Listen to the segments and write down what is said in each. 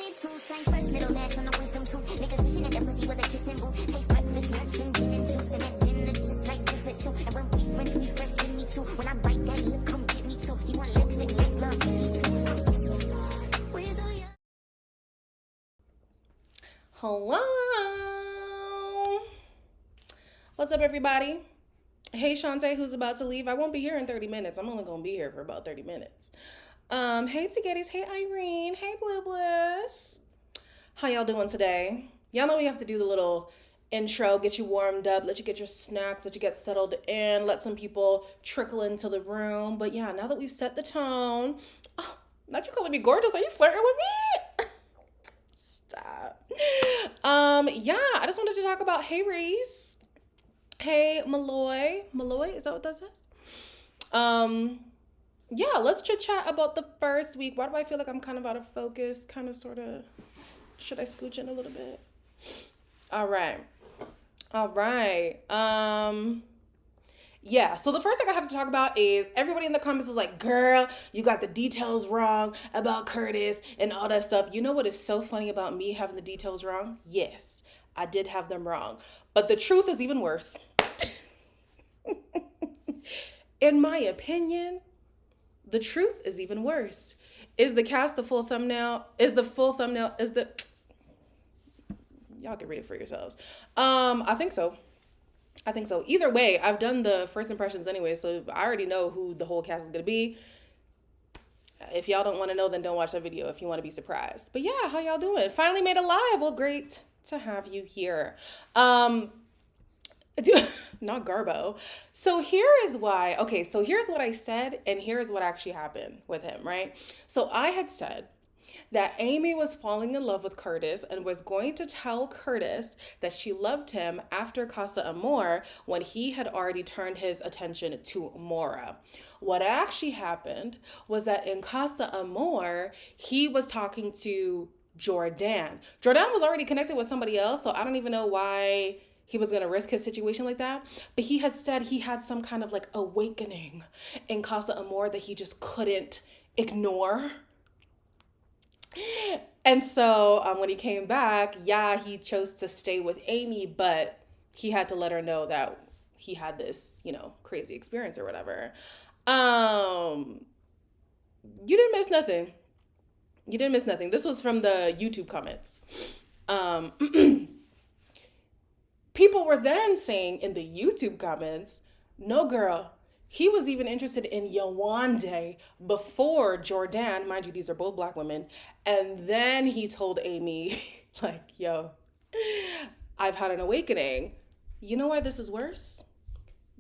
Hello. What's up, everybody? Hey, Shantae, who's about to leave. I won't be here in 30 minutes. I'm only going to be here for about 30 minutes. Hey, Tagetis. Hey, Irene. Hey, Blue Bliss. How y'all doing today? Y'all know we have to do the little intro, get you warmed up, let you get your snacks, let you get settled in, let some people trickle into the room. But yeah, now that we've set the tone, not you calling me gorgeous? Are you flirting with me? Stop. Yeah, I just wanted to talk about, hey, Reese. Hey, Malloy. Malloy, is that what that says? Yeah, let's chit chat about the first week. Why do I feel like I'm kind of out of focus? Kind of, sort of, should I scooch in a little bit? All right. Yeah, so the first thing I have to talk about is everybody in the comments is like, girl, you got the details wrong about Curtis and all that stuff. You know what is so funny about me having the details wrong? Yes, I did have them wrong. But the truth is even worse. In my opinion, the truth is even worse. Is the cast the full thumbnail? Y'all can read it for yourselves. I think so. Either way, I've done the first impressions anyway, so I already know who the whole cast is going to be. If y'all don't want to know, then don't watch that video if you want to be surprised. But yeah, how y'all doing? Finally made it live. Well, great to have you here. Not Garbo. So here is why. Okay, so here's what I said, and here's what actually happened with him, right? So I had said that Amy was falling in love with Curtis and was going to tell Curtis that she loved him after Casa Amor when he had already turned his attention to Mora. What actually happened was that in Casa Amor, he was talking to Jordan. Jordan was already connected with somebody else, so I don't even know why he was going to risk his situation like that. But he had said he had some kind of like awakening in Casa Amor that he just couldn't ignore. And so when he came back, yeah, he chose to stay with Amy, but he had to let her know that he had this, crazy experience or whatever. You didn't miss nothing. This was from the YouTube comments. People were then saying in the YouTube comments, no, girl, he was even interested in Yewande before Jordan. Mind you, these are both Black women. And then he told Amy, like, yo, I've had an awakening. You know why this is worse?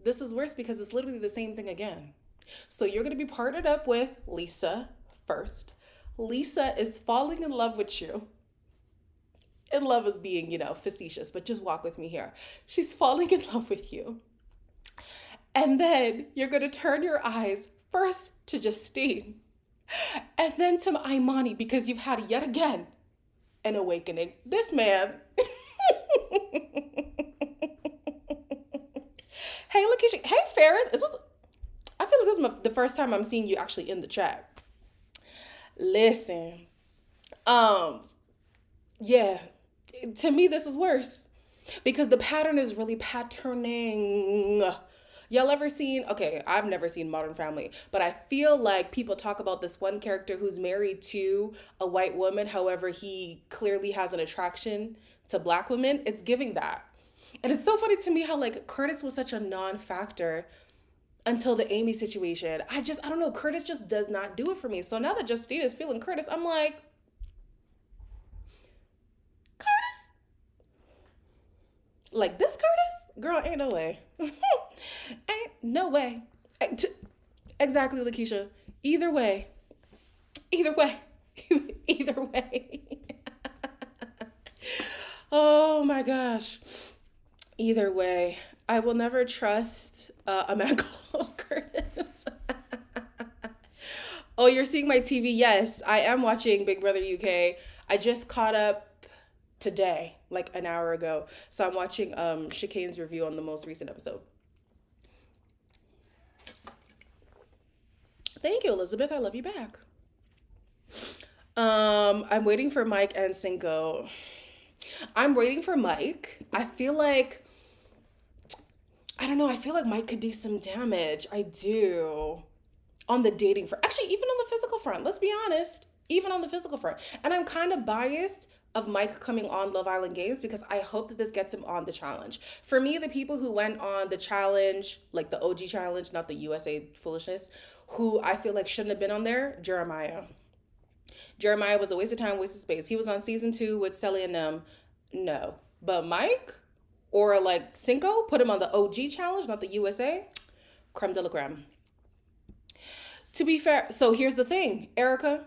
This is worse because it's literally the same thing again. So you're going to be partnered up with Lisa first. Lisa is falling in love with you. And love is being, facetious, but just walk with me here. She's falling in love with you. And then you're going to turn your eyes first to Justine and then to Imani because you've had yet again an awakening. This man. Hey, Lakeisha. Hey, Ferris. I feel like this is the first time I'm seeing you actually in the chat. Listen. Yeah. To me, this is worse because the pattern is really patterning. Y'all ever seen, okay, I've never seen Modern Family, but I feel like people talk about this one character who's married to a white woman. However, he clearly has an attraction to Black women. It's giving that. And it's so funny to me how like Curtis was such a non-factor until the Amy situation. I don't know. Curtis just does not do it for me. So now that Justine is feeling Curtis, I'm like, like this Curtis? Girl, ain't no way. Ain't no way. Exactly, Lakeisha. Either way. Either way. Oh my gosh. Either way. I will never trust a man called Curtis. Oh, you're seeing my TV? Yes, I am watching Big Brother UK. I just caught up today, like an hour ago. So I'm watching Chicane's review on the most recent episode. Thank you, Elizabeth. I love you back. I'm waiting for Mike and Cinco. I'm waiting for Mike. I feel like I don't know. I feel like Mike could do some damage. I do. On the dating front. Actually, even on the physical front. Let's be honest. Even on the physical front. And I'm kind of biased of Mike coming on Love Island Games because I hope that this gets him on the challenge. For me, the people who went on the challenge, like the OG challenge, not the USA foolishness, who I feel like shouldn't have been on there, Jeremiah. Jeremiah was a waste of time, waste of space. He was on season 2 with Selly and them. No. But Mike or like Cinco, put him on the OG challenge, not the USA. Creme de la creme. To be fair, so here's the thing, Erica.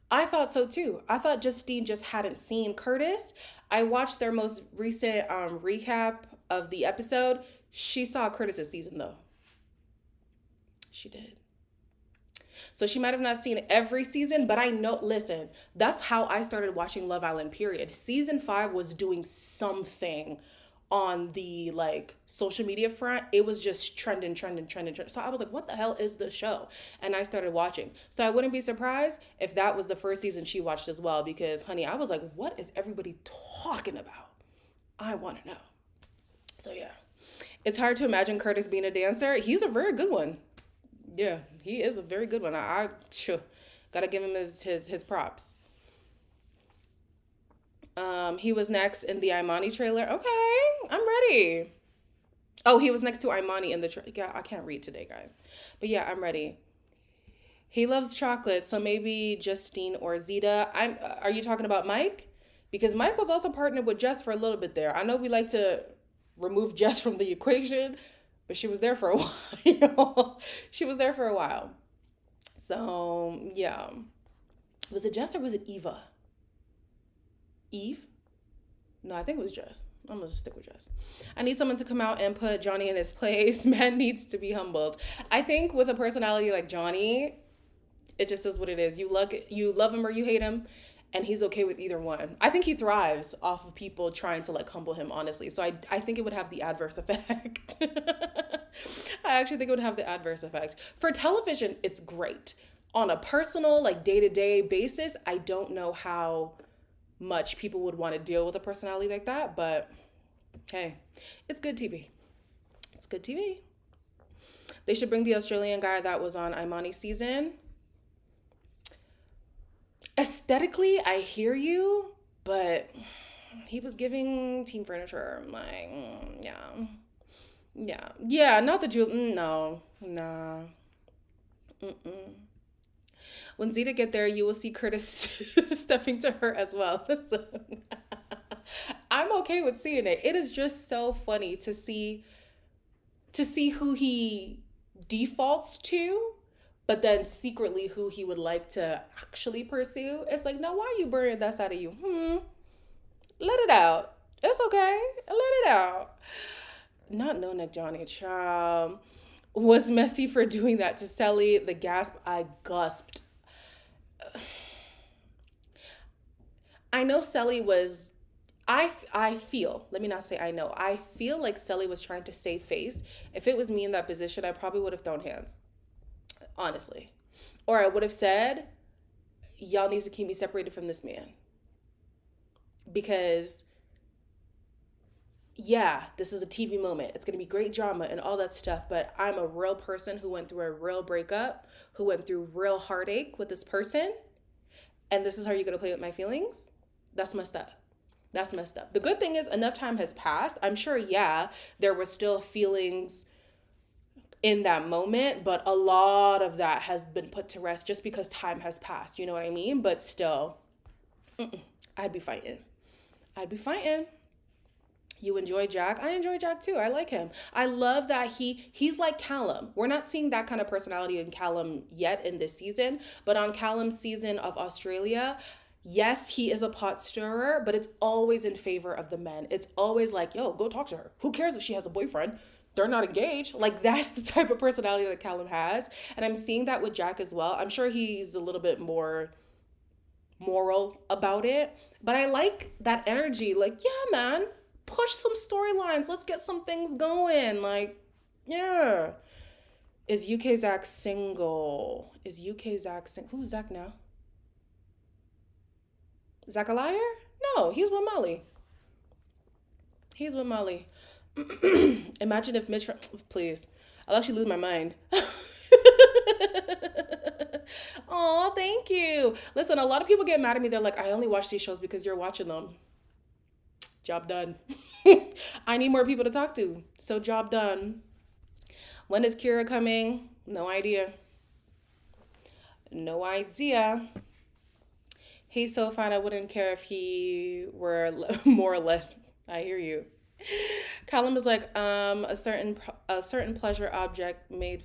I thought so too. I thought Justine just hadn't seen Curtis. I watched their most recent recap of the episode. She saw Curtis's season though. She did. So she might have not seen every season, but I know, listen, that's how I started watching Love Island, period. Season 5 was doing something on the like social media front. It was just trending. So I was like, what the hell is this show? And I started watching. So I wouldn't be surprised if that was the first season she watched as well, because honey, I was like, what is everybody talking about? I want to know. So yeah, it's hard to imagine Curtis being a dancer. He's a very good one. Yeah, he is a very good one. I gotta give him his props. He was next in the Imani trailer. Okay, I'm ready. Oh, he was next to Imani in the trailer. Yeah, I can't read today, guys. But yeah, I'm ready. He loves chocolate, so maybe Justine or Zeta. Are you talking about Mike? Because Mike was also partnered with Jess for a little bit there. I know we like to remove Jess from the equation, but she was there for a while. She was there for a while. So, yeah. Was it Jess or was it Eva? Eve? No, I think it was Jess. I'm gonna just stick with Jess. I need someone to come out and put Johnny in his place. Man needs to be humbled. I think with a personality like Johnny, it just is what it is. You love him or you hate him, and he's okay with either one. I think he thrives off of people trying to like humble him, honestly. So I think it would have the adverse effect. I actually think it would have the adverse effect. For television, it's great. On a personal, like day-to-day basis, I don't know how much people would want to deal with a personality like that, but hey, it's good TV. It's good TV. They should bring the Australian guy that was on Imani's season. Aesthetically, I hear you, but he was giving team furniture. I'm like, yeah. Not the jewel. No, nah. Mm-mm. When Zeta get there, you will see Curtis stepping to her as well. So, I'm okay with seeing it. It is just so funny to see who he defaults to, but then secretly who he would like to actually pursue. It's like, no, why are you burning that side of you? Let it out. It's okay. Let it out. Not No Neck Johnny Child was messy for doing that to Selly. The gasp, I gasped. I know Selly was I feel, let me not say I know. I feel like Selly was trying to save face. If it was me in that position, I probably would have thrown hands. Honestly. Or I would have said, y'all need to keep me separated from this man. Because yeah, this is a TV moment. It's going to be great drama and all that stuff, but I'm a real person who went through a real breakup, who went through real heartache with this person, and this is how you're going to play with my feelings? That's messed up. That's messed up. The good thing is enough time has passed. I'm sure, yeah, there were still feelings in that moment, but a lot of that has been put to rest just because time has passed. You know what I mean? But still, I'd be fighting. I'd be fighting. You enjoy Jack? I enjoy Jack too. I like him. I love that he's like Callum. We're not seeing that kind of personality in Callum yet in this season, but on Callum's season of Australia, yes, he is a pot stirrer, but it's always in favor of the men. It's always like, yo, go talk to her. Who cares if she has a boyfriend? They're not engaged. Like, that's the type of personality that Callum has. And I'm seeing that with Jack as well. I'm sure he's a little bit more moral about it, but I like that energy. Like, yeah, man, push some storylines. Let's get some things going. Like, yeah. Is UK Zach single? Is UK Zach single? Who's Zach now? Zach a liar? No, he's with Molly. He's with Molly. Imagine if please, I'll actually lose my mind. Oh, thank you. Listen, a lot of people get mad at me. They're like, I only watch these shows because you're watching them. Job done. I need more people to talk to. So, job done. When is Kira coming? No idea. No idea. He's so fine. I wouldn't care if he were more or less. I hear you. Callum is like a certain pleasure object made.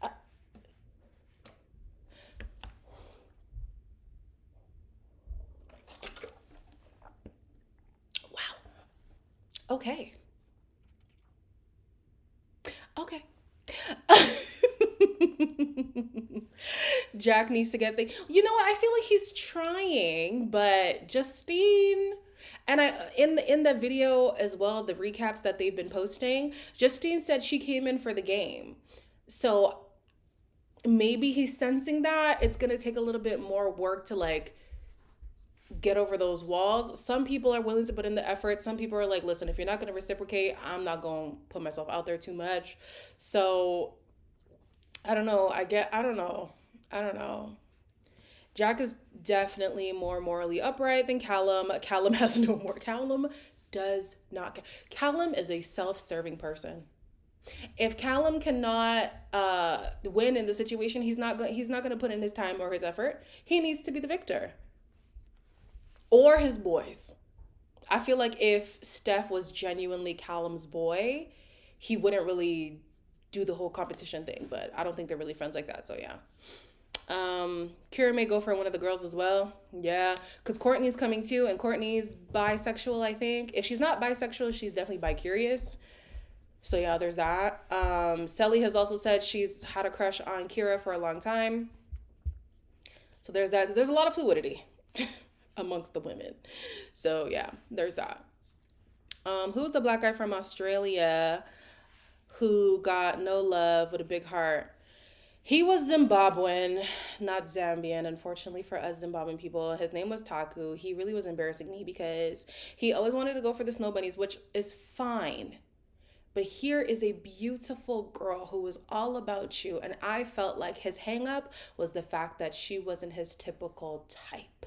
Uh, wow. Okay. Okay. Jack needs to get the. You know what? I feel like he's trying, but Justine, and I in the video as well, the recaps that they've been posting, Justine said she came in for the game. So maybe he's sensing that it's gonna take a little bit more work to like get over those walls. Some people are willing to put in the effort. Some people are like, listen, if you're not gonna reciprocate, I'm not gonna put myself out there too much. So I don't know. I don't know. I don't know. Jack is definitely more morally upright than Callum. Callum has no more. Callum does not. Callum is a self-serving person. If Callum cannot win in the situation, he's not going to put in his time or his effort. He needs to be the victor or his boys. I feel like if Steph was genuinely Callum's boy, he wouldn't really do the whole competition thing, but I don't think they're really friends like that. So yeah. Kira may go for one of the girls as well. Yeah, because Courtney's coming too, and Courtney's bisexual, I think. If she's not bisexual, she's definitely bi-curious. So yeah, there's that. Selly has also said she's had a crush on Kira for a long time. So there's that. There's a lot of fluidity amongst the women. So yeah, there's that. Who's the black guy from Australia who got no love with a big heart? He was Zimbabwean, not Zambian, unfortunately for us Zimbabwean people. His name was Taku. He really was embarrassing me because he always wanted to go for the snow bunnies, which is fine. But here is a beautiful girl who was all about you. And I felt like his hang up was the fact that she wasn't his typical type.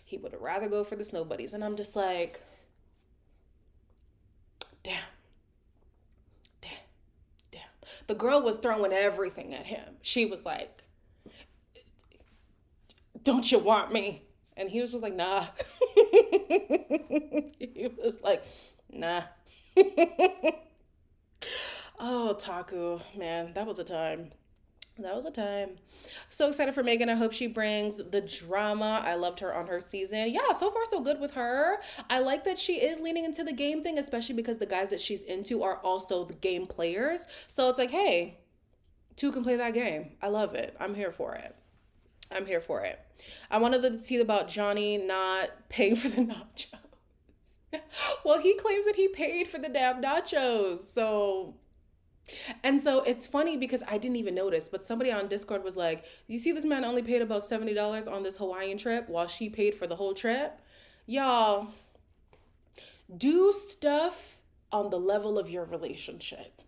He would rather go for the snow bunnies. And I'm just like, damn. The girl was throwing everything at him. She was like, don't you want me? And he was just like, nah. He was like, nah. Oh, Taku, man, that was a time. That was a time. So excited for Megan. I hope she brings the drama. I loved her on her season. Yeah, so far so good with her. I like that she is leaning into the game thing, especially because the guys that she's into are also the game players. So it's like, hey, two can play that game. I love it. I'm here for it. I'm here for it. I wanted to see about Johnny not paying for the nachos. Well, he claims that he paid for the damn nachos. So it's funny because I didn't even notice, but somebody on Discord was like, you see this man only paid about $70 on this Hawaiian trip while she paid for the whole trip? Y'all, do stuff on the level of your relationship.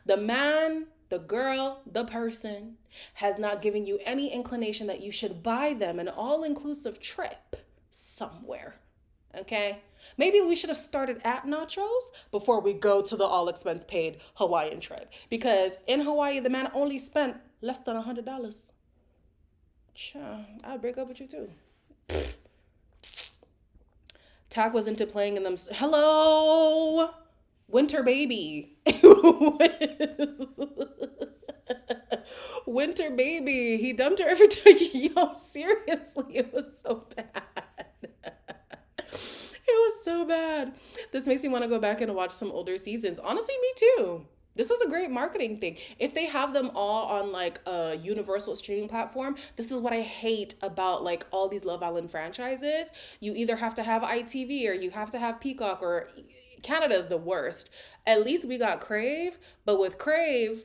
The man, the girl, the person has not given you any inclination that you should buy them an all-inclusive trip somewhere. Okay? Maybe we should have started at nachos before we go to the all expense paid Hawaiian trip. Because in Hawaii, the man only spent less than $100. Sure, I'd break up with you too. Tak was into playing in them. Hello, Winter Baby. Winter Baby. He dumped her every time. Yo, seriously, it was so bad. It was so bad. This makes me want to go back and watch some older seasons. Honestly, me too. This is a great marketing thing. If they have them all on like a universal streaming platform, this is what I hate about like all these Love Island franchises. You either have to have ITV or you have to have Peacock, or Canada's the worst. At least we got Crave, but with Crave,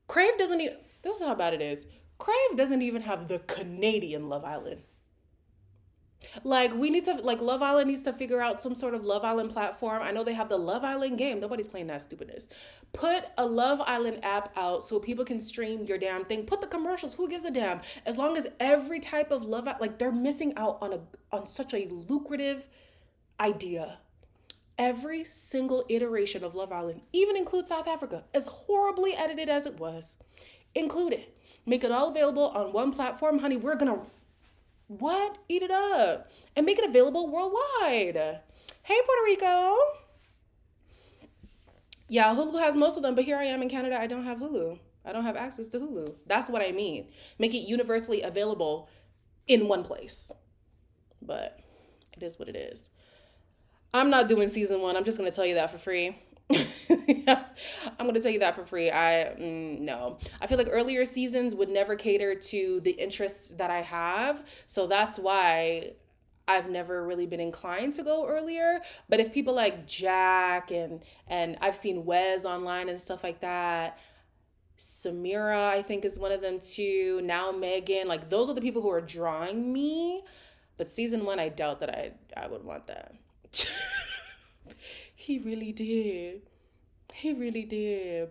Crave doesn't even, this is how bad it is. Crave doesn't even have the Canadian Love Island. Like, we need to, like, Love Island needs to figure out some sort of Love Island platform. I know they have the Love Island game. Nobody's playing that stupidness. Put a Love Island app out so people can stream your damn thing. Put the commercials. Who gives a damn? As long as every type of like, they're missing out on such a lucrative idea. Every single iteration of Love Island, even include South Africa, as horribly edited as it was, include it. Make it all available on one platform, honey. We're gonna what? Eat it up and make it available worldwide. Hey, Puerto Rico. Yeah, Hulu has most of them, but here I am in Canada. I don't have Hulu. I don't have access to Hulu. That's what I mean. Make it universally available in one place. But it is what it is. I'm not doing season one. I'm just going to tell you that for free. Yeah, I'm gonna tell you that for free. No, I feel like earlier seasons would never cater to the interests that I have, so that's why I've never really been inclined to go earlier. But if people like Jack and I've seen Wes online and stuff like that, Samira I think is one of them too. Now Megan, like those are the people who are drawing me. But season one, I doubt that I would want that. He really did. He really did.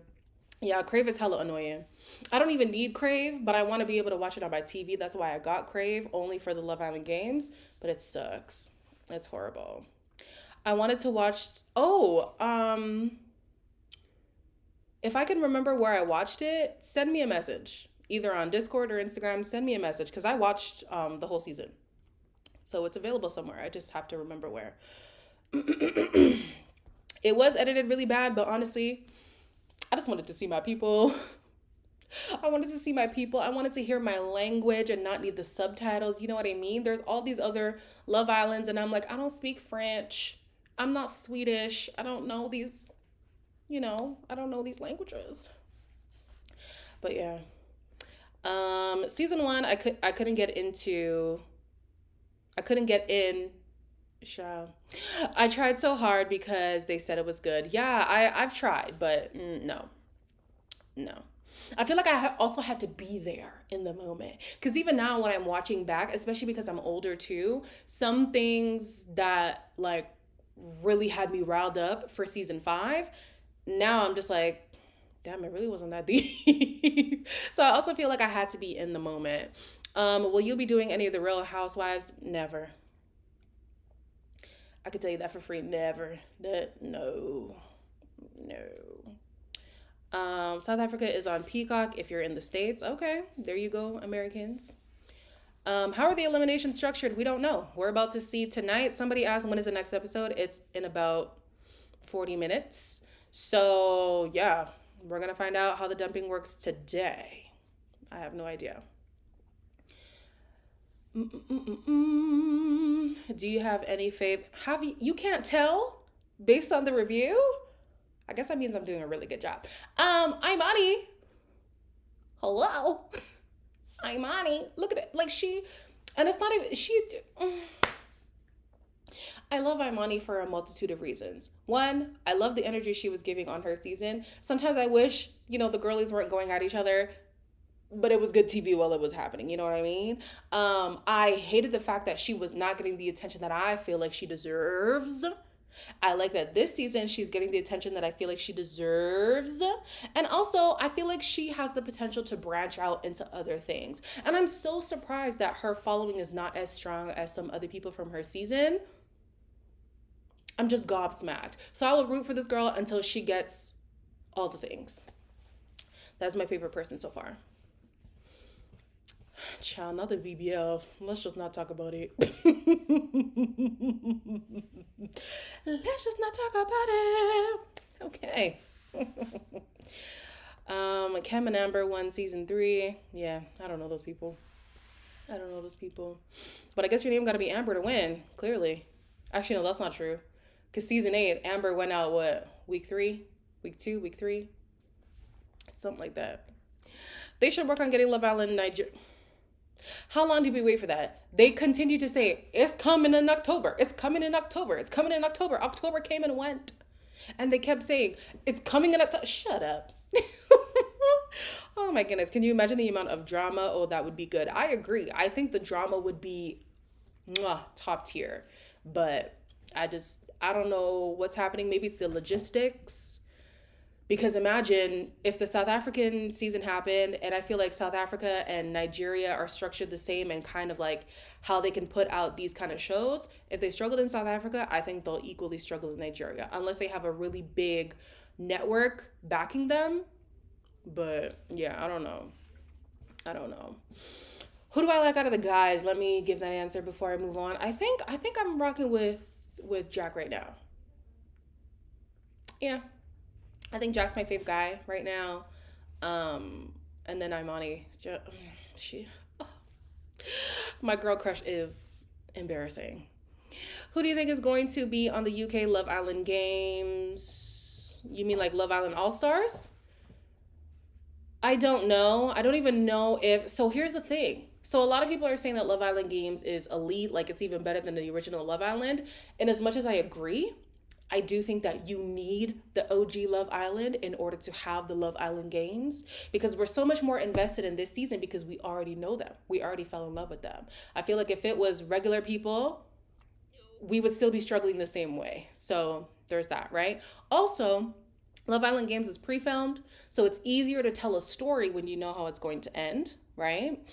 Yeah, Crave is hella annoying. I don't even need Crave, but I want to be able to watch it on my TV. That's why I got Crave, only for the Love Island games, but it sucks. It's horrible. I wanted to watch, if I can remember where I watched it, send me a message. Either on Discord or Instagram, send me a message because I watched the whole season. So it's available somewhere. I just have to remember where. It was edited really bad, but honestly, I just wanted to see my people. I wanted to see my people. I wanted to hear my language and not need the subtitles. You know what I mean? There's all these other Love Islands, and I'm like, I don't speak French. I'm not Swedish. I don't know these, I don't know these languages. But yeah. Season one, I couldn't get into. I couldn't get in. Sure. I tried so hard because they said it was good. Yeah, I've tried, but no. I feel like also had to be there in the moment. Because even now when I'm watching back, especially because I'm older too, some things that like really had me riled up for season 5, now I'm just like, damn, it really wasn't that deep. So I also feel like I had to be in the moment. Will you be doing any of the Real Housewives? Never. I could tell you that for free. Never. No. South Africa is on Peacock if you're in the States. Okay, there you go, Americans. How are the eliminations structured? We don't know. We're about to see tonight. Somebody asked when is the next episode. It's in about 40 minutes. So yeah, we're going to find out how the dumping works today. I have no idea. Do you have any faith? You can't tell based on the review? I guess that means I'm doing a really good job. Imani. Hello. Imani. Look at it. Like and it's not even, I love Imani for a multitude of reasons. One, I love the energy she was giving on her season. Sometimes I wish, the girlies weren't going at each other, but it was good TV while it was happening. You know what I mean? I hated the fact that she was not getting the attention that I feel like she deserves. I like that this season she's getting the attention that I feel like she deserves. And also, I feel like she has the potential to branch out into other things. And I'm so surprised that her following is not as strong as some other people from her season. I'm just gobsmacked. So I will root for this girl until she gets all the things. That's my favorite person so far. Child, not the BBL. Let's just not talk about it. Let's just not talk about it. Okay. Cam and Amber won season 3. Yeah, I don't know those people. But I guess your name got to be Amber to win, clearly. Actually, no, that's not true. Because season 8, Amber went out, week 3? Week 2? Week 3? Something like that. They should work on getting Love Island Nigeria. How long did we wait for that? They continue to say, it's coming in October. It's coming in October. It's coming in October. October came and went. And they kept saying, it's coming in October. Shut up. my goodness. Can you imagine the amount of drama? Oh, that would be good. I agree. I think the drama would be top tier. But I don't know what's happening. Maybe it's the logistics. Because imagine if the South African season happened, and I feel like South Africa and Nigeria are structured the same and kind of like how they can put out these kind of shows. If they struggled in South Africa, I think they'll equally struggle in Nigeria, unless they have a really big network backing them. But yeah, I don't know. I don't know. Who do I like out of the guys? Let me give that answer before I move on. I think I'm rocking with Jack right now. Yeah, I think Jack's my fave guy right now. And then Imani. She, oh, my girl crush is embarrassing. Who do you think is going to be on the UK Love Island games? You mean like Love Island All Stars? I don't know. I don't even know if. So here's the thing. So a lot of people are saying that Love Island Games is elite, like it's even better than the original Love Island. And as much as I agree, I do think that you need the OG Love Island in order to have the Love Island Games, because we're so much more invested in this season because we already know them. We already fell in love with them. I feel like if it was regular people, we would still be struggling the same way. So there's that, right? Also, Love Island Games is pre-filmed, so it's easier to tell a story when you know how it's going to end, right?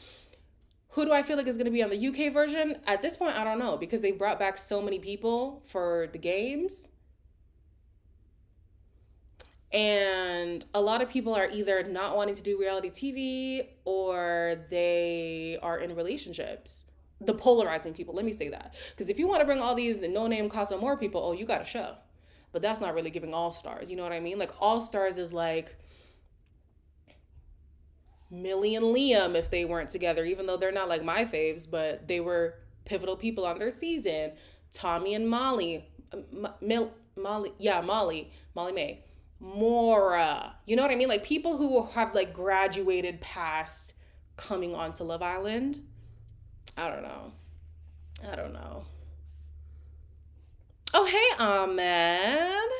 Who do I feel like is going to be on the UK version? At this point, I don't know, because they brought back so many people for the games. And a lot of people are either not wanting to do reality TV or they are in relationships. The polarizing people, let me say that. Because if you want to bring all these no-name Casa Amor people, oh, you got a show. But that's not really giving All Stars. You know what I mean? Like All Stars is like Millie and Liam if they weren't together, even though they're not like my faves, but they were pivotal people on their season. Tommy and Molly, Molly May, Mora. You know what I mean? Like people who have like graduated past coming onto Love Island. I don't know. I don't know. Oh, hey, Ahmed.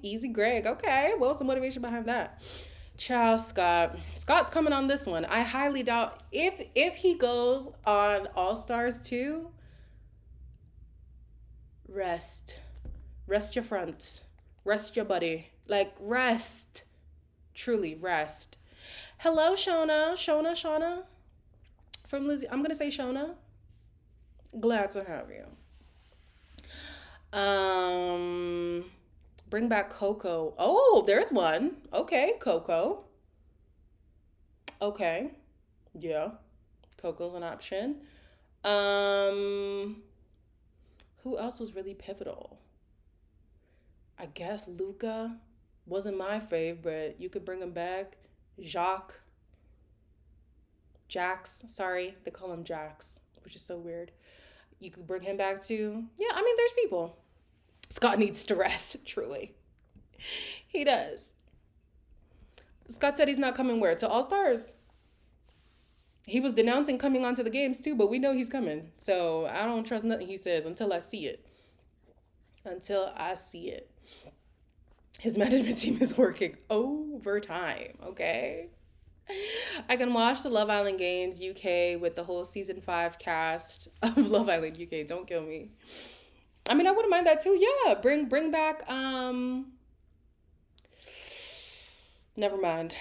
Easy Greg. Okay. What was the motivation behind that? Ciao, Scott. Scott's coming on this one. I highly doubt if he goes on All Stars 2, rest. Rest your front. Rest your body. Like rest. Truly rest. Hello, Shona. Shona. From Lizzie. I'm gonna say Shona. Glad to have you. Bring back Coco. Oh, there's one. Okay, Coco. Okay. Yeah. Coco's an option. Um, who else was really pivotal? I guess Luca wasn't my fave, but you could bring him back. Jacques. Jax. Sorry, they call him Jax, which is so weird. You could bring him back too. Yeah, I mean, there's people. Scott needs to rest, truly. He does. Scott said he's not coming where? To All Stars? He was denouncing coming onto the games too, but we know he's coming. So I don't trust nothing he says until I see it. Until I see it. His management team is working overtime, okay? I can watch the Love Island Games UK with the whole season 5 cast of Love Island UK. Don't kill me. I mean, I wouldn't mind that too. Yeah, bring back never mind.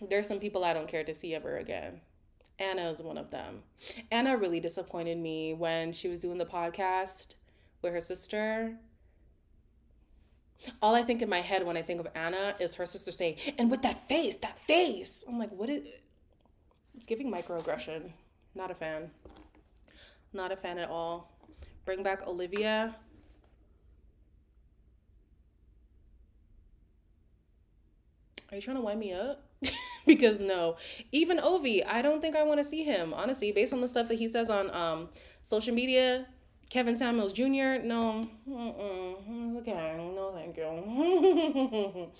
There's some people I don't care to see ever again. Anna is one of them. Anna really disappointed me when she was doing the podcast with her sister. All I think in my head when I think of Anna is her sister saying, and with that face. I'm like, what is... It's giving microaggression. Not a fan. Not a fan at all. Bring back Olivia. Are you trying to wind me up? Because no. Even Ovi, I don't think I want to see him. Honestly, based on the stuff that he says on social media, Kevin Samuels Jr., no. It's okay. No, thank you.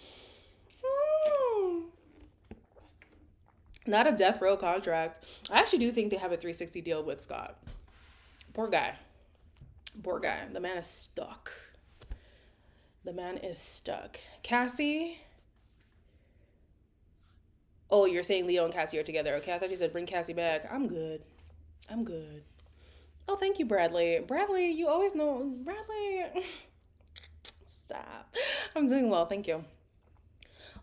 Not a death row contract. I actually do think they have a 360 deal with Scott. Poor guy. The man is stuck. Cassie. Oh, you're saying Leo and Cassie are together. Okay, I thought you said bring Cassie back. I'm good. I'm good. Oh, thank you, Bradley. Bradley, you always know. Bradley, stop. I'm doing well. Thank you.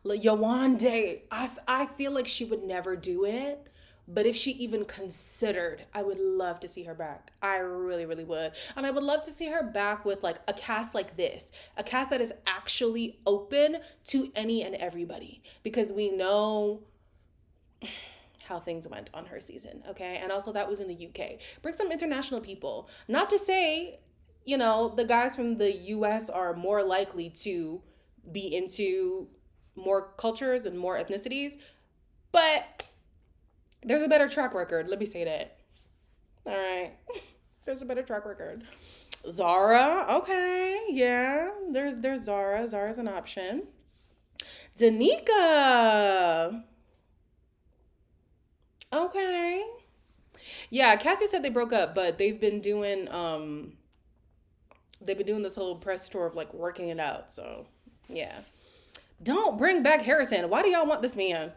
Yawande, I feel like she would never do it. But if she even considered, I would love to see her back. I really, really would. And I would love to see her back with like a cast like this, a cast that is actually open to any and everybody. Because we know how things went on her season, okay? And also that was in the UK. Bring some international people. Not to say, the guys from the US are more likely to be into more cultures and more ethnicities, but there's a better track record. Let me say that. All right. There's a better track record. Zara, okay. Yeah. There's Zara. Zara's an option. Danica. Okay. Yeah, Cassie said they broke up, but they've been doing this whole press tour of like working it out. So, yeah. Don't bring back Harrison. Why do y'all want this man?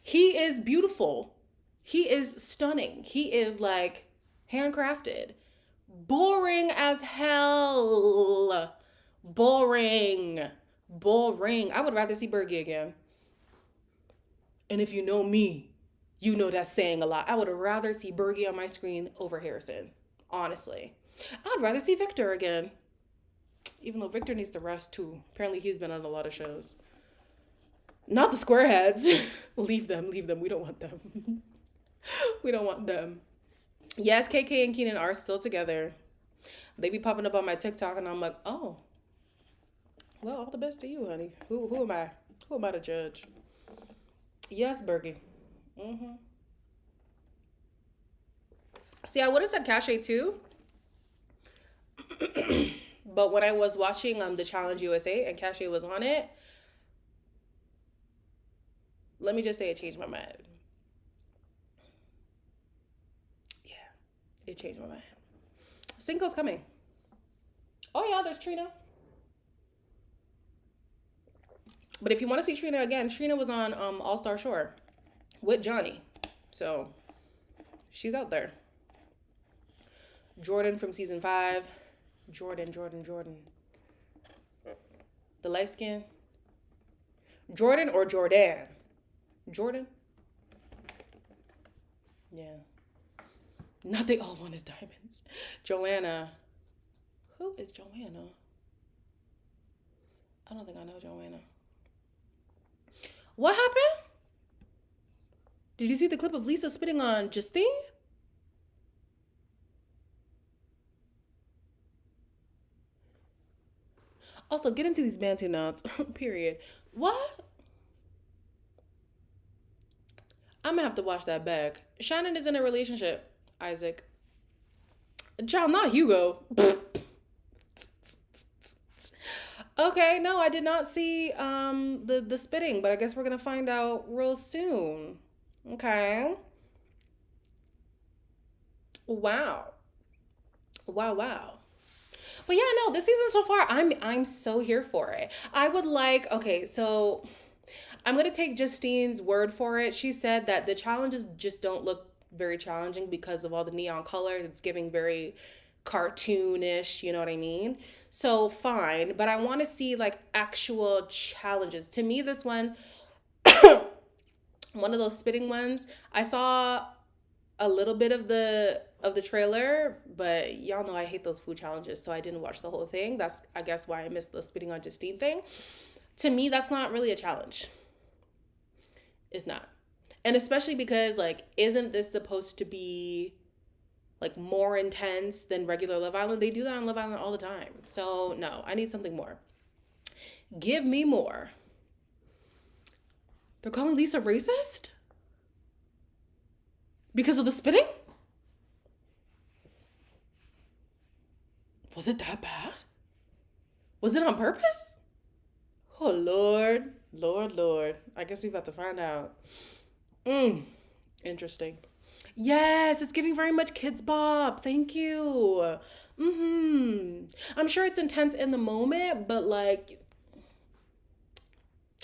He is beautiful. He is stunning. He is like handcrafted. Boring as hell. Boring. Boring. I would rather see Bergie again. And if you know me, you know that's saying a lot. I would rather see Bergie on my screen over Harrison. Honestly. I'd rather see Victor again. Even though Victor needs to rest too. Apparently he's been on a lot of shows. Not the squareheads. Leave them. We don't want them. We don't want them. Yes, KK and Keenan are still together. They be popping up on my TikTok and I'm like, oh. Well, all the best to you, honey. Who am I? Who am I to judge? Yes, Bergie. Mm-hmm. See, I would have said Cache too. But when I was watching the Challenge USA and Cache was on it, let me just say it changed my mind. Yeah, it changed my mind. Cinco's coming. Oh yeah, there's Trina. But if you want to see Trina again, Trina was on All Star Shore with Johnny. So she's out there. Jordan from season 5. Jordan. The light skin. Jordan or Jordan? Jordan? Yeah. Not they all want is diamonds. Joanna. Who is Joanna? I don't think I know Joanna. What happened? Did you see the clip of Lisa spitting on Justine? Also, get into these Bantu knots. Period. What? I'm gonna have to watch that back. Shannon is in a relationship, Isaac. Child, not Hugo. Okay, no, I did not see the spitting, but I guess we're gonna find out real soon. Okay. Wow. Wow. But yeah, no, this season so far, I'm so here for it. I would like, okay, so I'm gonna take Justine's word for it. She said that the challenges just don't look very challenging because of all the neon colors. It's giving very cartoonish, you know what I mean? So fine, but I want to see like actual challenges. To me, this one, one of those spitting ones, I saw a little bit of the trailer, but y'all know I hate those food challenges, so I didn't watch the whole thing. That's I guess why I missed the spitting on Justine thing. To me, that's not really a challenge. It's not. And especially because like isn't this supposed to be like more intense than regular Love Island? They do that on Love Island all the time. So no, I need something more. Give me more. They're calling Lisa racist? Because of the spitting? Was it that bad? Was it on purpose? Oh, Lord. Lord. I guess we're about to find out. Interesting. Yes, it's giving very much Kids Bop. Thank you. I'm sure it's intense in the moment, but like,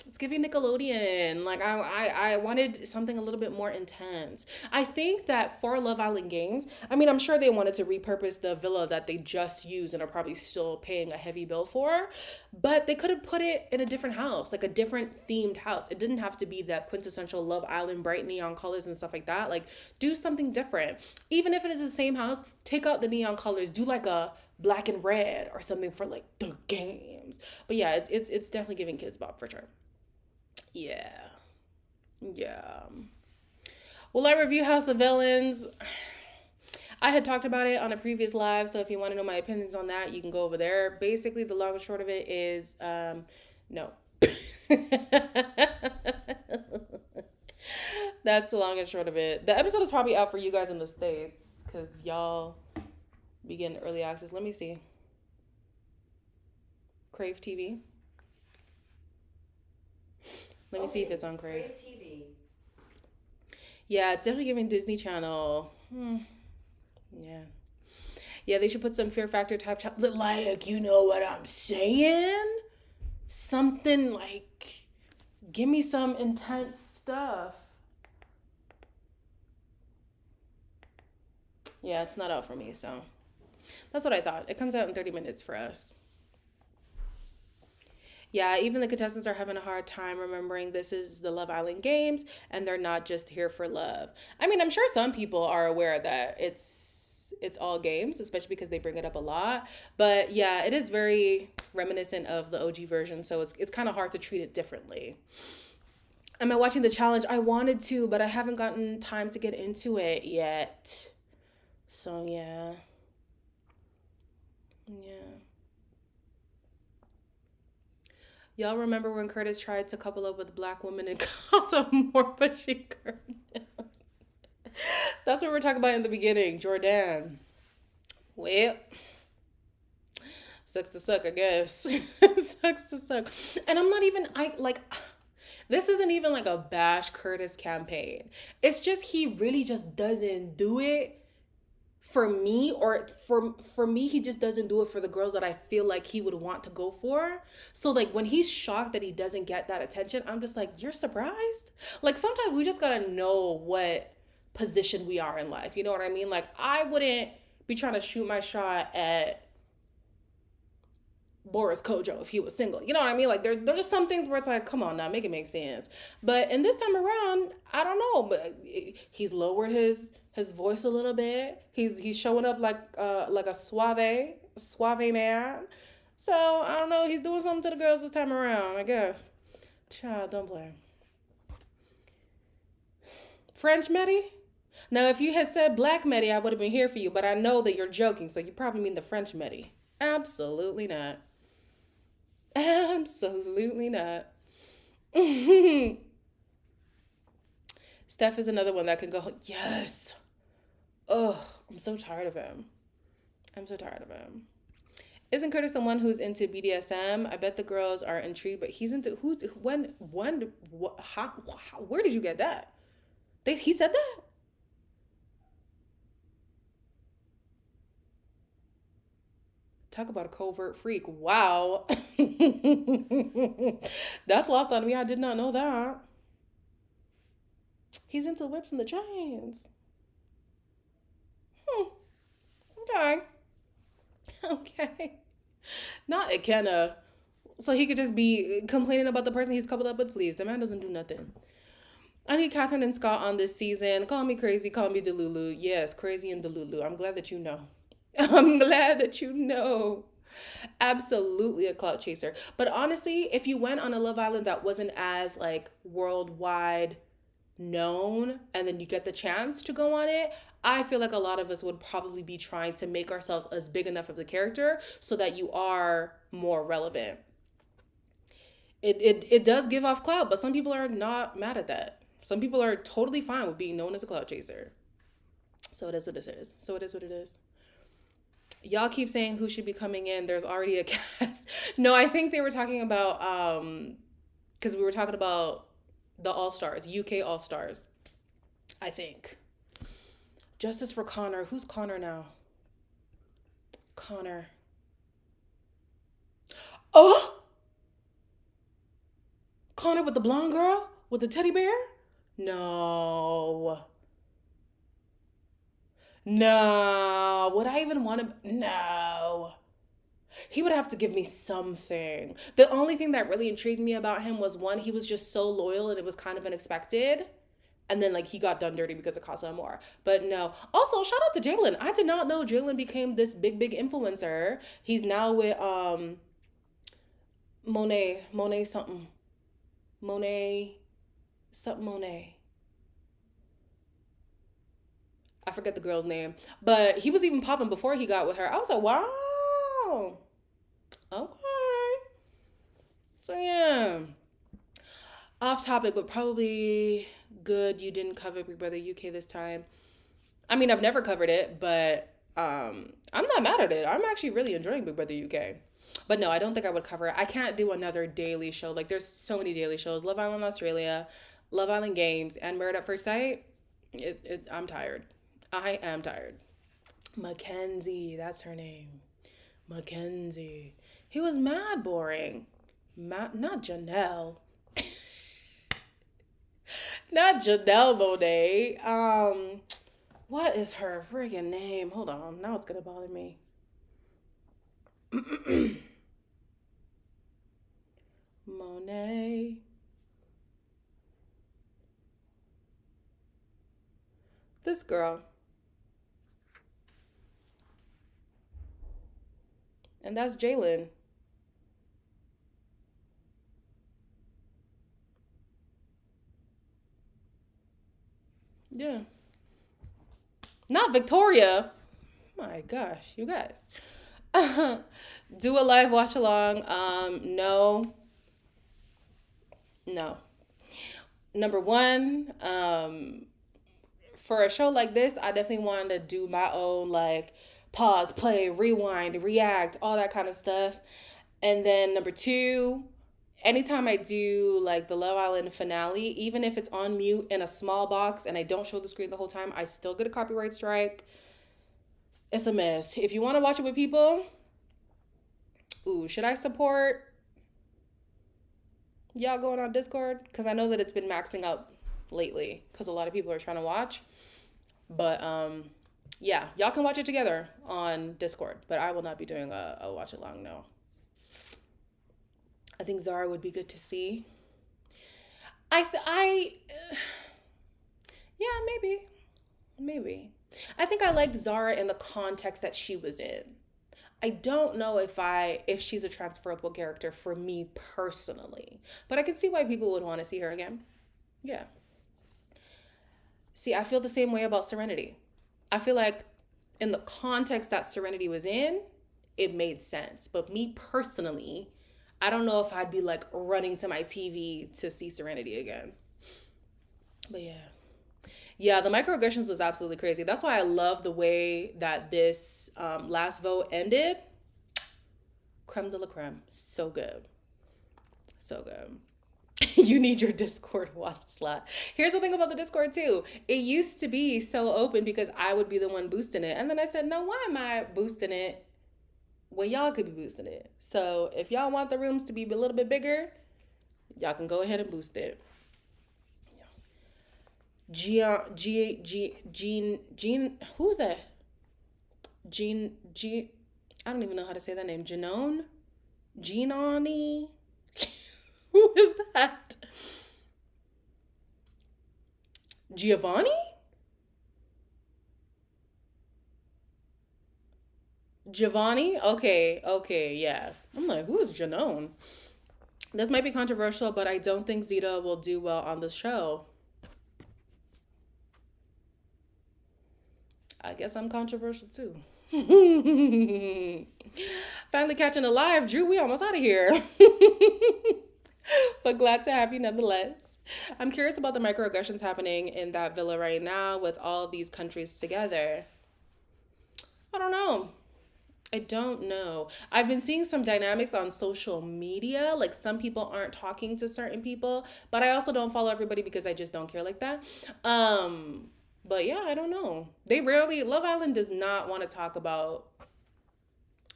It's giving Nickelodeon. Like I wanted something a little bit more intense. I think that for Love Island Games, I mean, I'm sure they wanted to repurpose the villa that they just used and are probably still paying a heavy bill for, but they could have put it in a different house, like a different themed house. It didn't have to be that quintessential Love Island bright neon colors and stuff like that. Like, do something different. Even if it is the same house, take out the neon colors. Do like a black and red or something for like the games. But yeah, it's definitely giving Kids Bop for sure. Yeah. Yeah. Will I review House of Villains? I had talked about it on a previous live, so if you want to know my opinions on that, you can go over there. Basically, the long and short of it is no. That's the long and short of it. The episode is probably out for you guys in the States because y'all be getting early access. Let me see. Crave TV. Let me see if it's on Crave. Crave TV. Yeah, it's definitely giving Disney Channel. Yeah. Yeah, they should put some Fear Factor type like, you know what I'm saying? Something like, give me some intense stuff. Yeah, it's not out for me, so that's what I thought. It comes out in 30 minutes for us. Yeah, even the contestants are having a hard time remembering this is the Love Island Games and they're not just here for love. I mean, I'm sure some people are aware that it's all games, especially because they bring it up a lot. But yeah, it is very reminiscent of the OG version, so it's kind of hard to treat it differently. Am I watching the challenge? I wanted to, but I haven't gotten time to get into it yet. So yeah. Yeah. Y'all remember when Curtis tried to couple up with black women in Casa More, but she curved him. That's what we're talking about in the beginning. Jordan. Well, sucks to suck, I guess. Sucks to suck. And I'm not even, this isn't even like a bash Curtis campaign. It's just he really just doesn't do it for me, or for me he just doesn't do it for the girls that I feel like he would want to go for. So like when he's shocked that he doesn't get that attention, I'm just like, you're surprised? Like sometimes we just gotta know what position we are in life, you know what I mean? Like I wouldn't be trying to shoot my shot at Boris Kojo if he was single. You know what I mean? Like there's just some things where it's like, come on now, make it make sense. But in this time around, I don't know, but he's lowered his voice a little bit. He's showing up like a suave man. So I don't know, he's doing something to the girls this time around, I guess. Child, don't play. French Medi? Now, if you had said Black Medi, I would have been here for you, but I know that you're joking, so you probably mean the French Medi. Absolutely not. Absolutely not. Steph is another one that can go, yes. Ugh, I'm so tired of him. I'm so tired of him. Isn't Curtis the one who's into BDSM? I bet the girls are intrigued, but he's into who? When? What? How? Where did you get that? He said that. Talk about a covert freak. Wow. That's lost on me. I did not know that. He's into whips and the chains. Okay. Okay. Not Ikenna. So he could just be complaining about the person he's coupled up with. Please, the man doesn't do nothing. I need Catherine and Scott on this season. Call me crazy, call me Delulu. Yes, crazy and Delulu. I'm glad that you know. I'm glad that you know. Absolutely a clout chaser. But honestly, if you went on a Love Island that wasn't as like worldwide known and then you get the chance to go on it, I feel like a lot of us would probably be trying to make ourselves as big enough of the character so that you are more relevant. It does give off clout, but some people are not mad at that. Some people are totally fine with being known as a clout chaser. So it is what it is. So it is what it is. Y'all keep saying who should be coming in. There's already a cast. No, I think they were talking about because we were talking about the All-Stars, UK All-Stars. I think. Justice for Connor. Who's Connor now? Connor. Oh! Connor with the blonde girl with the teddy bear? No. No. Would I even want to? No. He would have to give me something. The only thing that really intrigued me about him was one, he was just so loyal and it was kind of unexpected. And then like he got done dirty because it cost him more. But no. Also, shout out to Jalen. I did not know Jalen became this big influencer. He's now with Monet something. Monet something Monet. I forget the girl's name. But he was even popping before he got with her. I was like, wow. Okay. So yeah. Off topic, but probably good you didn't cover Big Brother UK this time. I mean, I've never covered it, but I'm not mad at it. I'm actually really enjoying Big Brother UK. But no, I don't think I would cover it. I can't do another daily show. Like there's so many daily shows. Love Island Australia, Love Island Games, and Married at First Sight. I'm tired. I am tired. Mackenzie, that's her name. Mackenzie. He was mad boring. Not Janelle. Not Janelle Monáe. What is her friggin' name? Hold on. Now it's gonna bother me. Monáe. This girl. And that's Jalen. Yeah. Not Victoria. My gosh, you guys. Do a live watch along. No. No. Number one, for a show like this, I definitely wanted to do my own like pause, play, rewind, react, all that kind of stuff. And then number two, anytime I do like the Love Island finale, even if it's on mute in a small box and I don't show the screen the whole time, I still get a copyright strike. It's a mess. If you want to watch it with people, should I support y'all going on Discord? Because I know that it's been maxing out lately because a lot of people are trying to watch. But yeah, y'all can watch it together on Discord, but I will not be doing a watch along, no. I think Zara would be good to see. Yeah, maybe. I think I liked Zara in the context that she was in. I don't know if she's a transferable character for me personally, but I can see why people would want to see her again. Yeah. See, I feel the same way about Serenity. I feel like in the context that Serenity was in, it made sense. But me personally, I don't know if I'd be like running to my TV to see Serenity again. But yeah. Yeah, the microaggressions was absolutely crazy. That's why I love the way that this last vote ended. Creme de la creme. So good. So good. You need your Discord watch slot. Here's the thing about the Discord too. It used to be so open because I would be the one boosting it. And then I said, no, why am I boosting it when y'all could be boosting it? So if y'all want the rooms to be a little bit bigger, y'all can go ahead and boost it. Jean, who's that? I don't even know how to say that name. Gianni? Who is that? Giovanni? Giovanni? Okay, yeah. I'm like, who is Janone? This might be controversial, but I don't think Zeta will do well on the show. I guess I'm controversial too. Finally catching a live, Drew. We almost out of here. But glad to have you nonetheless. I'm curious about the microaggressions happening in that villa right now with all these countries together. I don't know. I've been seeing some dynamics on social media. Like some people aren't talking to certain people, but I also don't follow everybody because I just don't care like that. But yeah, I don't know. Love Island does not want to talk about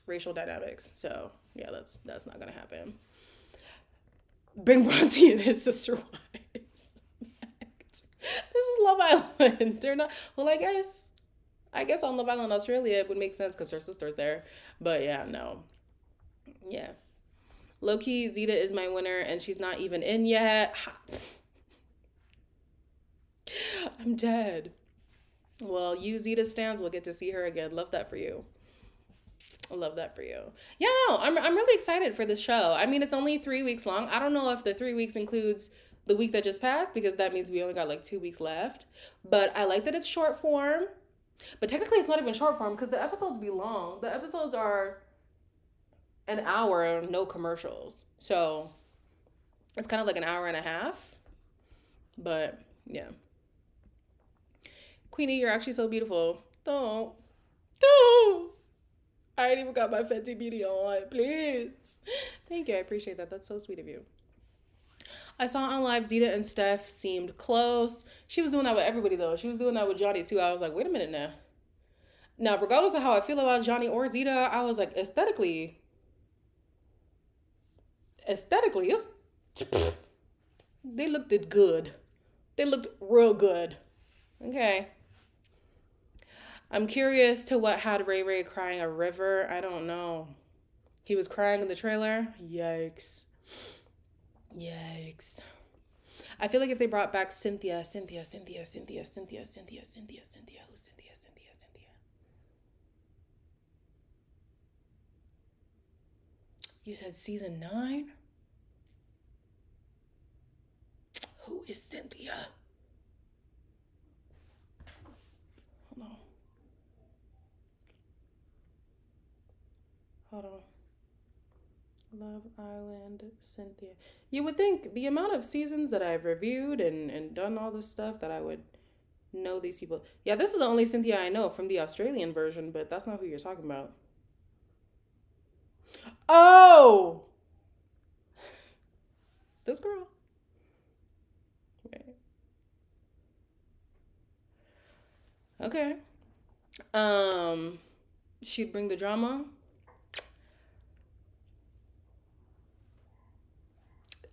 racial dynamics. So yeah, that's not gonna happen. Bring Bronte and his sister wives. This is Love Island. They're not. Well, I guess on Love Island Australia it would make sense because her sister's there. But yeah, no. Yeah. Low key, Zeta is my winner, and she's not even in yet. I'm dead. Well, you Zeta stands will get to see her again. Love that for you. I love that for you. Yeah, no, I'm really excited for this show. I mean, it's only 3 weeks long. I don't know if the 3 weeks includes the week that just passed because that means we only got like 2 weeks left. But I like that it's short form. But technically, it's not even short form because the episodes be long. The episodes are an hour, no commercials. So it's kind of like an hour and a half. But yeah. Queenie, you're actually so beautiful. Don't. Don't. I ain't even got my Fenty Beauty on. Please. Thank you. I appreciate that. That's so sweet of you. I saw on live Zeta and Steph seemed close. She was doing that with everybody though. She was doing that with Johnny too. I was like, wait a minute now. Now, regardless of how I feel about Johnny or Zeta, I was like, aesthetically, it's they looked it good. They looked real good. Okay. I'm curious to what had Ray Ray crying a river. I don't know. He was crying in the trailer. Yikes. Yikes. I feel like if they brought back Cynthia, who's Cynthia? You said season 9? Who is Cynthia? Hold on. Hold on. Love Island, Cynthia. You would think the amount of seasons that I've reviewed and done all this stuff that I would know these people. Yeah, this is the only Cynthia I know from the Australian version, but that's not who you're talking about. Oh! This girl. Right. Okay. She'd bring the drama.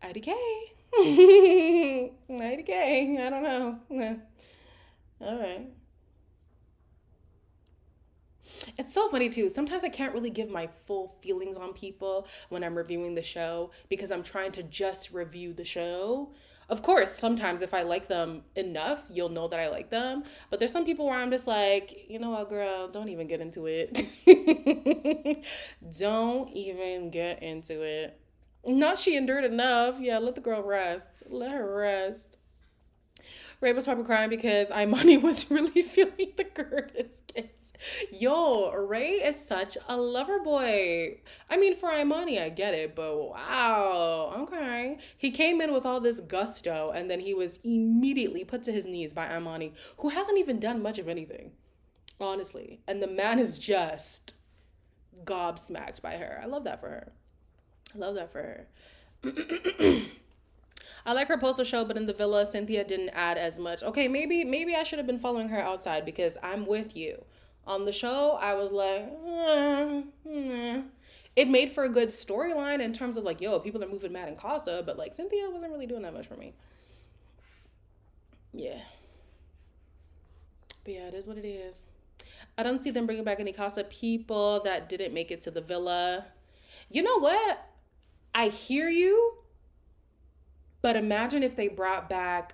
IDK. IDK. I don't know. All right. It's so funny too. Sometimes I can't really give my full feelings on people when I'm reviewing the show because I'm trying to just review the show. Of course, sometimes if I like them enough, you'll know that I like them. But there's some people where I'm just like, you know what, girl, don't even get into it. Don't even get into it. Not she endured enough. Yeah, let the girl rest. Let her rest. Ray was probably crying because Imani was really feeling the Curtis kiss. Yo, Ray is such a lover boy. I mean, for Imani, I get it, but wow. Okay. He came in with all this gusto and then he was immediately put to his knees by Imani, who hasn't even done much of anything, honestly. And the man is just gobsmacked by her. I love that for her. I love that for her. I like her poster show, but in the villa, Cynthia didn't add as much. Okay, maybe I should have been following her outside because I'm with you. On the show, I was like, it made for a good storyline in terms of like, yo, people are moving mad in Casa, but like Cynthia wasn't really doing that much for me. Yeah. But yeah, it is what it is. I don't see them bringing back any Casa people that didn't make it to the villa. You know what? I hear you, but imagine if they brought back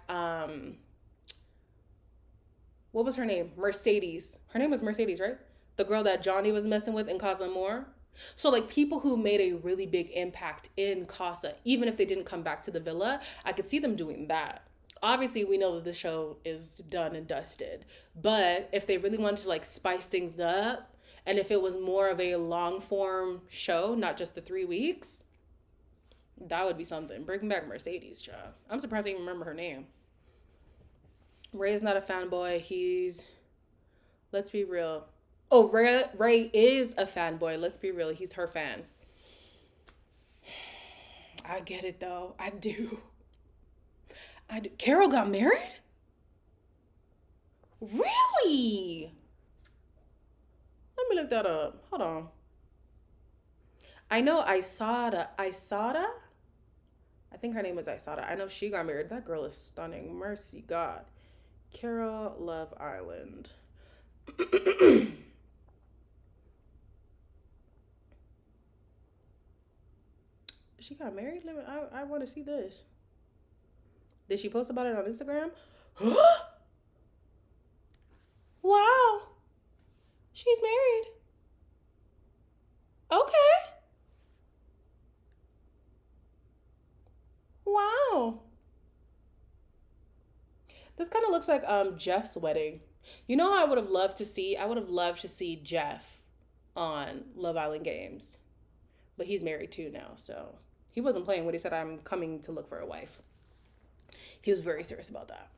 what was her name? Mercedes. Her name was Mercedes, right? The girl that Johnny was messing with in Casa Amor. So like people who made a really big impact in Casa, even if they didn't come back to the villa, I could see them doing that. Obviously, we know that the show is done and dusted, but if they really wanted to like spice things up, and if it was more of a long form show, not just the 3 weeks, that would be something. Bring back Mercedes, child. I'm surprised I even remember her name. Ray is not a fanboy. Let's be real. Oh, Ray is a fanboy. Let's be real. He's her fan. I get it though. I do. Carol got married? Really? Let me look that up. Hold on. I know Isada. Isada? I think her name is Isada. I know she got married. That girl is stunning. Mercy God. Kara Love Island. She got married? I want to see this. Did she post about it on Instagram? Wow. She's married. Okay. Wow. This kind of looks like Jeff's wedding. You know how I would have loved to see? I would have loved to see Jeff on Love Island Games. But he's married too now, so he wasn't playing when he said I'm coming to look for a wife. He was very serious about that.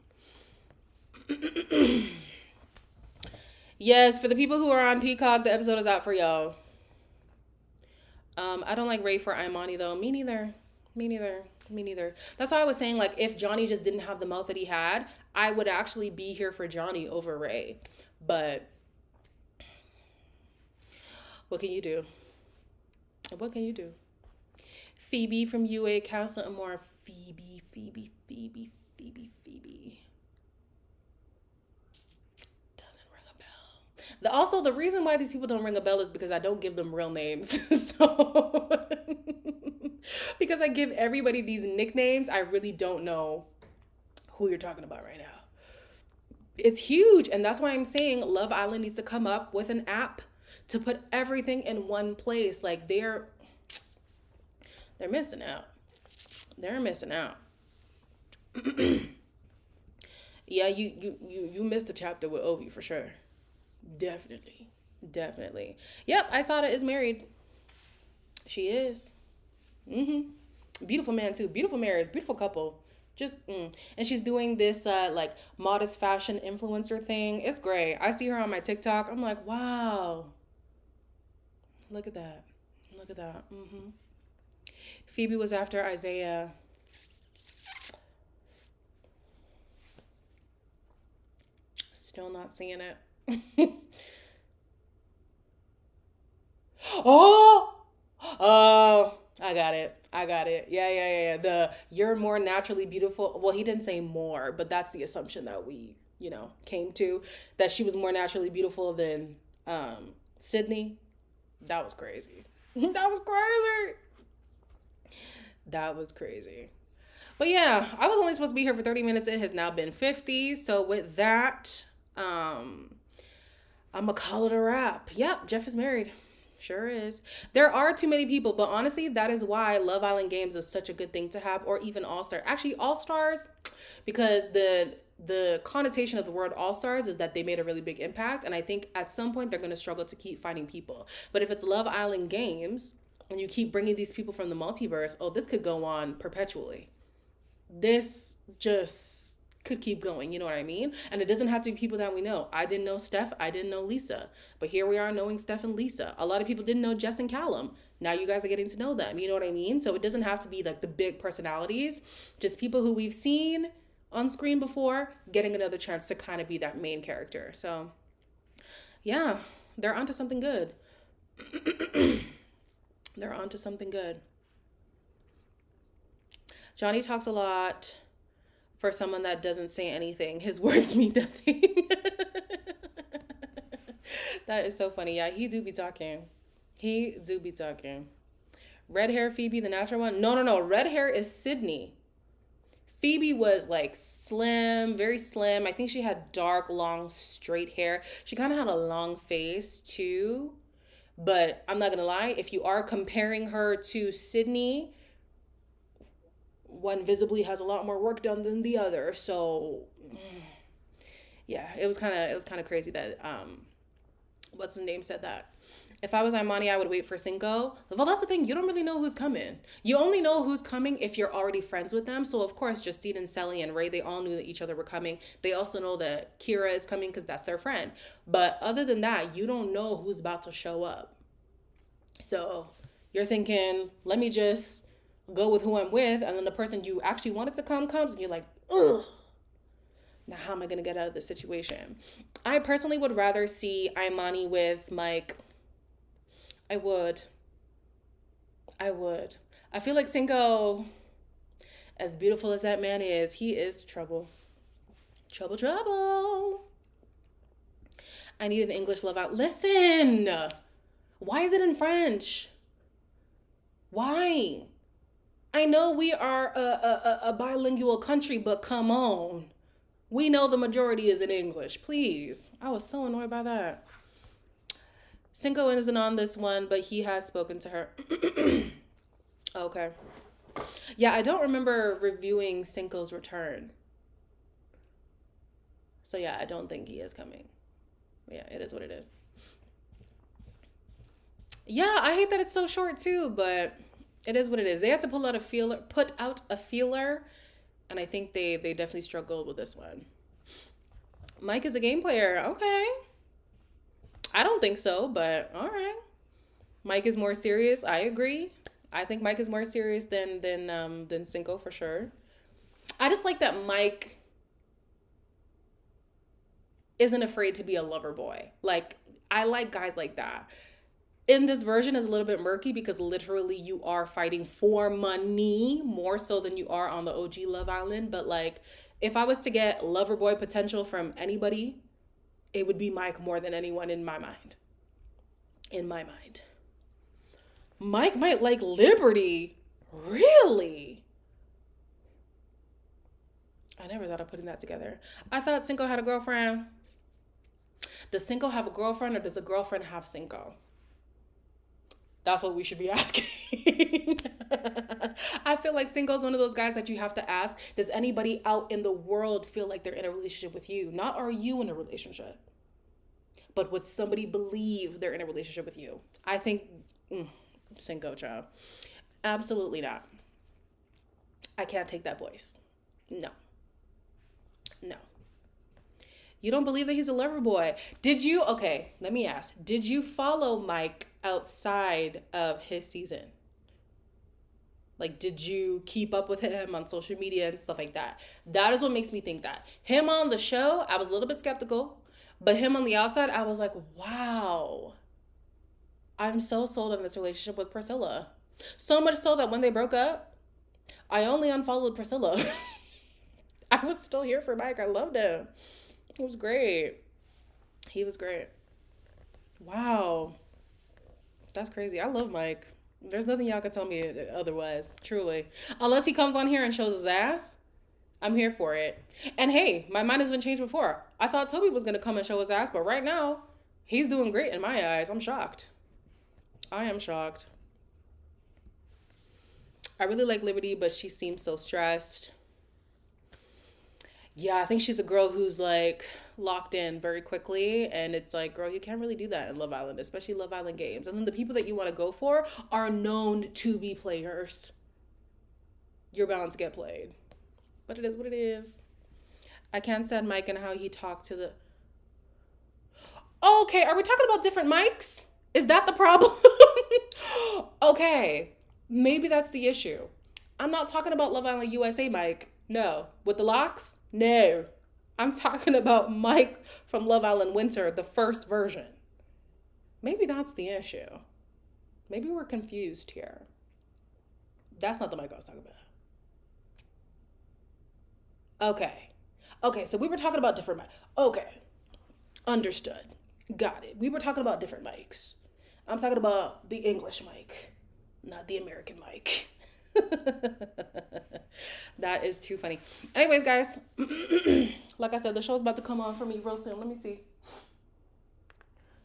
Yes, for the people who are on Peacock, the episode is out for y'all. I don't like Ray for Imani though. Me neither. Me neither. Me neither. That's why I was saying, like, if Johnny just didn't have the mouth that he had, I would actually be here for Johnny over Ray. But what can you do? What can you do? Phoebe from UA Casa Amor. Phoebe. Doesn't ring a bell. Also, the reason why these people don't ring a bell is because I don't give them real names. So, because I give everybody these nicknames, I really don't know who you're talking about right now. It's huge. And that's why I'm saying Love Island needs to come up with an app to put everything in one place. Like, they're missing out. They're missing out. Yeah, you missed a chapter with Ovi for sure. Definitely. Yep, Isada is married. She is. Beautiful man too. Beautiful marriage. Beautiful couple. And she's doing this like modest fashion influencer thing. It's great. I see her on my TikTok. I'm like, wow. Look at that. Phoebe was after Isaiah. Still not seeing it. Oh, I got it. Yeah. You're more naturally beautiful. Well, he didn't say more, but that's the assumption that we, came to, that she was more naturally beautiful than Sydney. That was crazy. That was crazy. But yeah, I was only supposed to be here for 30 minutes. It has now been 50. So with that, I'm gonna call it a wrap. Yep, Jeff is married. Sure is. There are too many people, but honestly, that is why Love Island Games is such a good thing to have, or even All Star. Actually, All Stars, because the connotation of the word All Stars is that they made a really big impact, and I think at some point they're going to struggle to keep finding people. But if it's Love Island Games and you keep bringing these people from the multiverse, this could go on perpetually. This just could keep going, you know what I mean? And it doesn't have to be people that we know. I didn't know Steph, I didn't know Lisa, but here we are knowing Steph and Lisa. A lot of people didn't know Jess and Callum. Now you guys are getting to know them, you know what I mean? So it doesn't have to be like the big personalities, just people who we've seen on screen before getting another chance to kind of be that main character. So yeah, they're onto something good. They're onto something good. Johnny talks a lot. For someone that doesn't say anything, his words mean nothing. That is so funny. Yeah, he do be talking. Red hair Phoebe, the natural one? No. Red hair is Sydney. Phoebe was like slim, very slim. I think she had dark, long, straight hair. She kind of had a long face too. But I'm not going to lie, if you are comparing her to Sydney, one visibly has a lot more work done than the other. So yeah, it was kind of crazy that what's his name said that. If I was Imani, I would wait for Cinco. Well, that's the thing. You don't really know who's coming. You only know who's coming if you're already friends with them. So, of course, Justine and Sally and Ray, they all knew that each other were coming. They also know that Kira is coming because that's their friend. But other than that, you don't know who's about to show up. So you're thinking, let me just go with who I'm with, and then the person you actually wanted to come comes, and you're like, ugh. Now how am I gonna get out of this situation? I personally would rather see Imani with Mike. I would. I feel like Cinco, As beautiful as that man is, he is trouble. Trouble, trouble. I need an English love out. Listen! Why is it in French? Why? I know we are a bilingual country, but come on. We know the majority is in English. Please. I was so annoyed by that. Cinco isn't on this one, but he has spoken to her. Okay. Yeah, I don't remember reviewing Cinco's return. So yeah, I don't think he is coming. Yeah, it is what it is. Yeah, I hate that it's so short too, but it is what it is. They had to put out a feeler, and I think they definitely struggled with this one. Mike is a game player. Okay. I don't think so, but all right. Mike is more serious. I agree. I think Mike is more serious than Cinco for sure. I just like that Mike isn't afraid to be a lover boy. Like, I like guys like that. In this version is a little bit murky because literally you are fighting for money more so than you are on the OG Love Island. But like, if I was to get lover boy potential from anybody, it would be Mike more than anyone in my mind. In my mind. Mike might like Liberty. Really? I never thought of putting that together. I thought Cinco had a girlfriend. Does Cinco have a girlfriend or does a girlfriend have Cinco? That's what we should be asking. I feel like Cinco's one of those guys that you have to ask, does anybody out in the world feel like they're in a relationship with you? Not are you in a relationship, but would somebody believe they're in a relationship with you? I think, Cinco, child. Absolutely not. I can't take that voice. No. No. You don't believe that he's a lover boy. Okay, let me ask. Did you follow Mike outside of his season? Like, did you keep up with him on social media and stuff like that? That is what makes me think that. Him on the show, I was a little bit skeptical. But him on the outside, I was like, wow. I'm so sold on this relationship with Priscilla. So much so that when they broke up, I only unfollowed Priscilla. I was still here for Mike. I loved him. He was great. He was great. Wow. That's crazy. I love Mike. There's nothing y'all can tell me otherwise. Truly. Unless he comes on here and shows his ass, I'm here for it. And hey, my mind has been changed before. I thought Toby was going to come and show his ass, but right now, he's doing great in my eyes. I'm shocked. I am shocked. I really like Liberty, but she seems so stressed. Yeah, I think she's a girl who's like locked in very quickly. And it's like, girl, you can't really do that in Love Island, especially Love Island games. And then the people that you want to go for are known to be players. You're bound to get played. But it is what it is. I can't stand Mike and how he talked to the... Okay, are we talking about different mics? Is that the problem? Okay, maybe that's the issue. I'm not talking about Love Island USA Mike. No. With the locks? No. I'm talking about Mike from Love Island Winter, the first version. Maybe that's the issue. Maybe we're confused here. That's not the Mike I was talking about. Okay, so we were talking about different mics. Okay. Understood. Got it. We were talking about different mics. I'm talking about the English mic, not the American mic. That is too funny. Anyways, guys, like I said, the show's about to come on for me real soon. Let me see.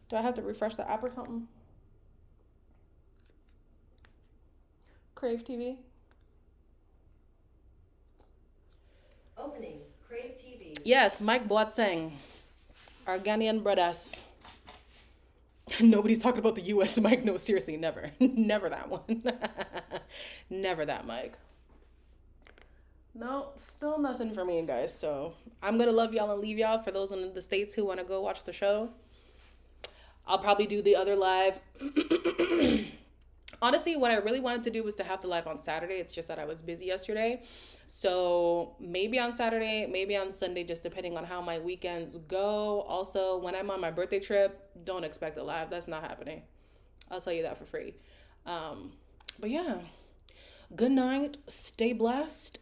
Do I have to refresh the app or something? Crave TV. Opening Crave TV. Yes, Mike Boateng, our Ghanaian brothers. Nobody's talking about the U.S. Mike. No, seriously, never. Never that one. Never that Mike. No, still nothing for me, guys. So I'm going to love y'all and leave y'all. For those in the States who want to go watch the show, I'll probably do the other live. Honestly, what I really wanted to do was to have the live on Saturday. It's just that I was busy yesterday. So maybe on Saturday, maybe on Sunday, just depending on how my weekends go. Also, when I'm on my birthday trip, don't expect a live. That's not happening. I'll tell you that for free. But yeah, Good night. Stay blessed.